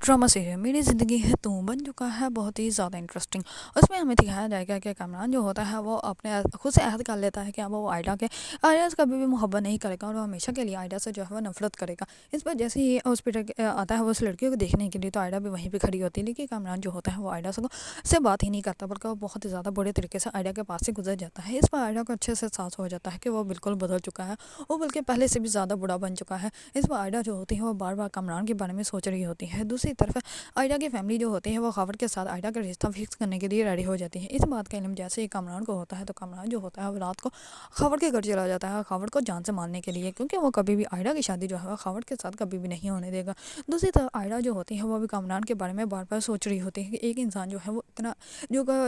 Drama serial मेरी ज़िंदगी है तू बन चुका है बहुत ही ज़्यादा इंटरेस्टिंग। उसमें हमें दिखाया जाएगा कि कामरान जो होता है वो अपने खुद से अहद कर लेता है कि अब वो आयडा से कभी भी मोहब्बत नहीं करेगा और वो हमेशा के लिए आयडा से जो है वो नफरत करेगा। इस पर जैसे ही हॉस्पिटल आता है वो उस लड़की को देखने के लिए, तो आयडा भी वहीं पर खड़ी होती है, लेकिन कामरान जो होता है वो आयडा से बात ही नहीं करता, बल्कि वो बहुत ही ज़्यादा बुरे तरीके से आयडा के पास से गुजर जाता है। इस पर आयडा को अच्छे से एहसास हो जाता है कि वो बिल्कुल बदल चुका है, वो बल्कि पहले से भी ज़्यादा बुरा बन चुका है। इस पर आयडा जो होती है वो बार बार कामरान के बारे में सोच रही होती है। दूसरी तरफ आयडा की फैमिली जो होती है वो खबर के साथ आयडा का रिश्ता फिक्स करने के लिए रेडी हो जाती है। इस बात का इल्म जैसे ही कामरान को होता है, तो कामरान जो होता है वो रात को खबर के घर चला जाता है खबर को जान से मारने के लिए, क्योंकि वो कभी भी आयडा की शादी जो है वो खबर के साथ कभी भी नहीं होने देगा। दूसरी तरफ आयडा जो होती है वो भी कामरान के बारे में बार बार सोच रही होती है कि एक इंसान जो है वो इतना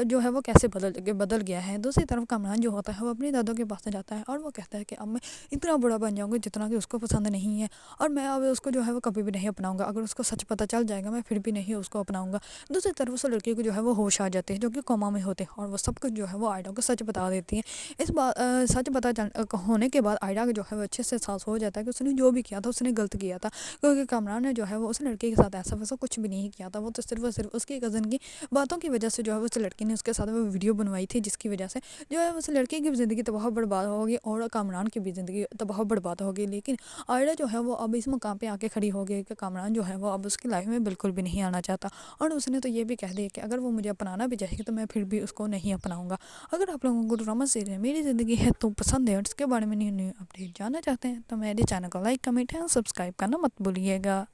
जो है वो कैसे बदल गया है। दूसरी तरफ कामरान जो होता है वो अपनी दादों के पास जाता है और वो कहता है कि अब मैं इतना बुरा बन जाऊँगा जितना कि उसको पसंद नहीं है, और मैं अब उसको जो है वो कभी भी नहीं अपनाऊंगा। अगर उसको सच पता चल जाएगा मैं फिर भी नहीं उसको अपनाऊंगा। दूसरी तरफ उस लड़की को जो है वो होश आ जाते हैं, जो कि कोमा में होते हैं, और वो सब कुछ जो है वो आयडा को सच बता देती है। इस बात सच होने के बाद आयडा को जो है वो अच्छे से एहसास हो जाता है कि उसने जो भी किया था उसने गलत किया था, क्योंकि कामरान ने जो है वो उस लड़के के साथ ऐसा वैसा कुछ भी नहीं किया था। वो तो सिर्फ और सिर्फ उसकी कज़न की बातों की वजह से जो है उस लड़की ने उसके साथ वो वीडियो बनवाई थी, जिसकी वजह से जो है उस लड़के की भी ज़िंदगी तबाह बर्बाद होगी और कामरान की भी ज़िंदगी तबाह बर्बाद होगी। लेकिन आयडा जो है वो अब इस मुकाम पे आके खड़ी हो गई कि कामरान जो है वो अब उसकी लाइफ में बिल्कुल भी नहीं आना चाहता, और उसने तो ये भी कह दिया कि अगर वो मुझे अपनाना भी चाहेगी तो मैं फिर भी उसको नहीं अपनाऊंगा। अगर आप लोगों को ड्रामा सीरियल मेरी ज़िंदगी है तो पसंद है और इसके बारे में न्यू न्यू अपडेट जानना चाहते हैं, तो मेरे चैनल को लाइक कमेंट एंड सब्सक्राइब करना मत भूलिएगा।